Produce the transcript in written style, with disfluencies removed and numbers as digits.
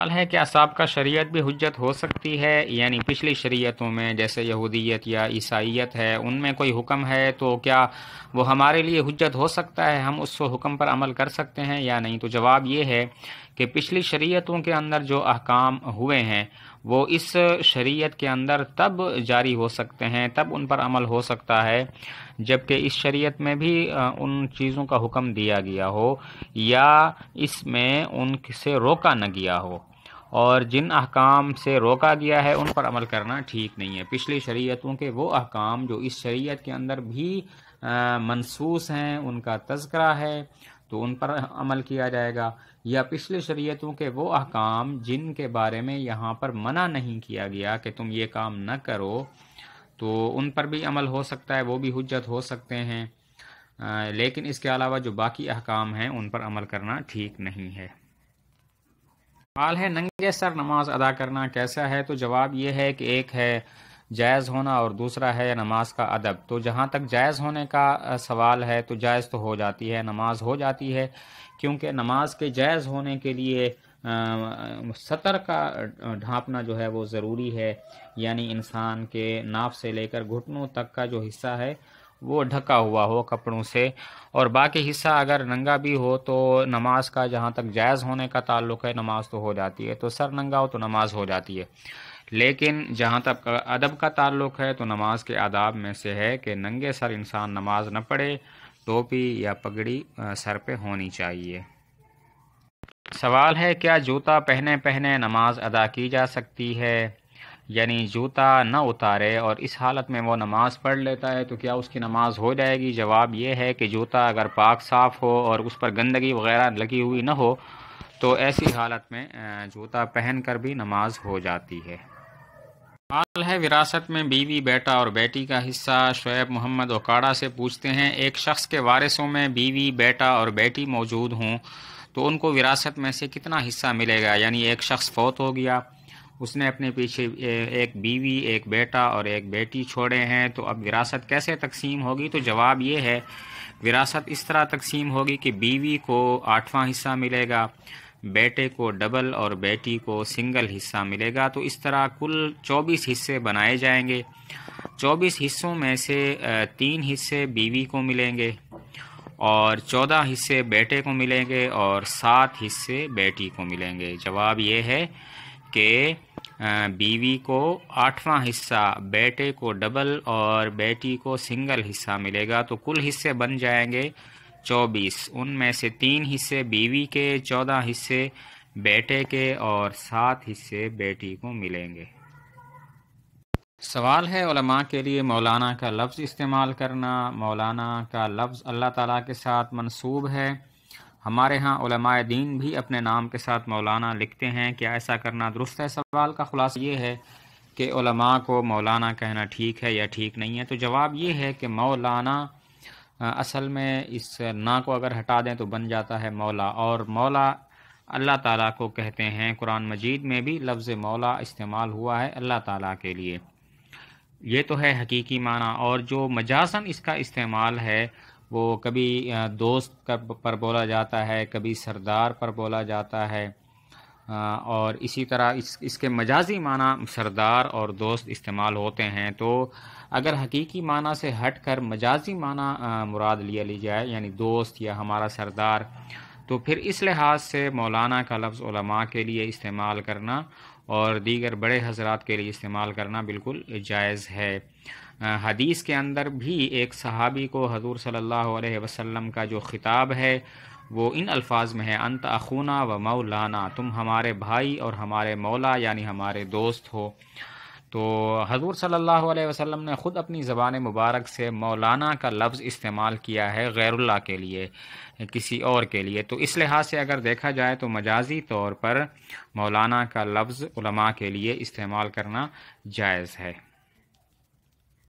سوال ہے کیا سابقہ شریعت بھی حجت ہو سکتی ہے؟ یعنی پچھلی شریعتوں میں جیسے یہودیت یا عیسائیت ہے، ان میں کوئی حکم ہے تو کیا وہ ہمارے لیے حجت ہو سکتا ہے؟ ہم اس حکم پر عمل کر سکتے ہیں یا نہیں؟ تو جواب یہ ہے کہ پچھلی شریعتوں کے اندر جو احکام ہوئے ہیں وہ اس شریعت کے اندر تب جاری ہو سکتے ہیں، تب ان پر عمل ہو سکتا ہے جبکہ اس شریعت میں بھی ان چیزوں کا حکم دیا گیا ہو یا اس میں ان سے روکا نہ گیا ہو، اور جن احکام سے روکا گیا ہے ان پر عمل کرنا ٹھیک نہیں ہے۔ پچھلی شریعتوں کے وہ احکام جو اس شریعت کے اندر بھی منصوص ہیں، ان کا تذکرہ ہے تو ان پر عمل کیا جائے گا، یا پچھلی شریعتوں کے وہ احکام جن کے بارے میں یہاں پر منع نہیں کیا گیا کہ تم یہ کام نہ کرو تو ان پر بھی عمل ہو سکتا ہے، وہ بھی حجت ہو سکتے ہیں، لیکن اس کے علاوہ جو باقی احکام ہیں ان پر عمل کرنا ٹھیک نہیں ہے۔ سوال ہے ننگے سر نماز ادا کرنا کیسا ہے؟ تو جواب یہ ہے کہ ایک ہے جائز ہونا اور دوسرا ہے نماز کا ادب۔ تو جہاں تک جائز ہونے کا سوال ہے تو جائز تو ہو جاتی ہے، نماز ہو جاتی ہے، کیونکہ نماز کے جائز ہونے کے لیے سطر کا ڈھانپنا جو ہے وہ ضروری ہے، یعنی انسان کے ناف سے لے کر گھٹنوں تک کا جو حصہ ہے وہ ڈھکا ہوا ہو کپڑوں سے، اور باقی حصہ اگر ننگا بھی ہو تو نماز کا جہاں تک جائز ہونے کا تعلق ہے نماز تو ہو جاتی ہے، تو سر ننگا ہو تو نماز ہو جاتی ہے، لیکن جہاں تک ادب کا تعلق ہے تو نماز کے آداب میں سے ہے کہ ننگے سر انسان نماز نہ پڑھے، ٹوپی یا پگڑی سر پہ ہونی چاہیے۔ سوال ہے کیا جوتا پہنے پہنے نماز ادا کی جا سکتی ہے؟ یعنی جوتا نہ اتارے اور اس حالت میں وہ نماز پڑھ لیتا ہے تو کیا اس کی نماز ہو جائے گی؟ جواب یہ ہے کہ جوتا اگر پاک صاف ہو اور اس پر گندگی وغیرہ لگی ہوئی نہ ہو تو ایسی حالت میں جوتا پہن کر بھی نماز ہو جاتی ہے۔ سوال ہے وراثت میں بیوی، بیٹا اور بیٹی کا حصہ۔ شعیب محمد اوکاڑا سے پوچھتے ہیں ایک شخص کے وارثوں میں بیوی، بیٹا اور بیٹی موجود ہوں تو ان کو وراثت میں سے کتنا حصہ ملے گا؟ یعنی ایک شخص فوت ہو گیا، اس نے اپنے پیچھے ایک بیوی، ایک بیٹا اور ایک بیٹی چھوڑے ہیں، تو اب وراثت کیسے تقسیم ہوگی؟ تو جواب یہ ہے وراثت اس طرح تقسیم ہوگی کہ بیوی کو 8واں حصہ ملے گا، بیٹے کو ڈبل اور بیٹی کو سنگل حصہ ملے گا، تو اس طرح کل 24 حصے بنائے جائیں گے۔ 24 حصوں میں سے 3 حصے بیوی کو ملیں گے اور 14 حصے بیٹے کو ملیں گے اور 7 حصے بیٹی کو ملیں گے۔ جواب یہ ہے کہ بیوی کو 8واں حصہ، بیٹے کو ڈبل اور بیٹی کو سنگل حصہ ملے گا، تو کل حصے بن جائیں گے 24، ان میں سے 3 حصے بیوی کے، 14 حصے بیٹے کے اور 7 حصے بیٹی کو ملیں گے۔ سوال ہے علماء کے لیے مولانا کا لفظ استعمال کرنا۔ مولانا کا لفظ اللہ تعالیٰ کے ساتھ منسوب ہے، ہمارے ہاں علماء دین بھی اپنے نام کے ساتھ مولانا لکھتے ہیں، کیا ایسا کرنا درست ہے؟ سوال کا خلاصہ یہ ہے کہ علماء کو مولانا کہنا ٹھیک ہے یا ٹھیک نہیں ہے؟ تو جواب یہ ہے کہ مولانا اصل میں اس نا کو اگر ہٹا دیں تو بن جاتا ہے مولا، اور مولا اللہ تعالیٰ کو کہتے ہیں۔ قرآن مجید میں بھی لفظ مولا استعمال ہوا ہے اللہ تعالیٰ کے لیے، یہ تو ہے حقیقی معنی، اور جو مجازاً اس کا استعمال ہے وہ کبھی دوست پر بولا جاتا ہے، کبھی سردار پر بولا جاتا ہے، اور اسی طرح اس کے مجازی معنی سردار اور دوست استعمال ہوتے ہیں۔ تو اگر حقیقی معنی سے ہٹ کر مجازی معنی مراد لی جائے، یعنی دوست یا ہمارا سردار، تو پھر اس لحاظ سے مولانا کا لفظ علماء کے لیے استعمال کرنا اور دیگر بڑے حضرات کے لیے استعمال کرنا بالکل جائز ہے۔ حدیث کے اندر بھی ایک صحابی کو حضور صلی اللہ علیہ وسلم کا جو خطاب ہے وہ ان الفاظ میں ہے انت اخونا و مولانا، تم ہمارے بھائی اور ہمارے مولا یعنی ہمارے دوست ہو۔ تو حضور صلی اللہ علیہ وسلم نے خود اپنی زبان مبارک سے مولانا کا لفظ استعمال کیا ہے غیر اللہ کے لیے، کسی اور کے لیے، تو اس لحاظ سے اگر دیکھا جائے تو مجازی طور پر مولانا کا لفظ علماء کے لیے استعمال کرنا جائز ہے۔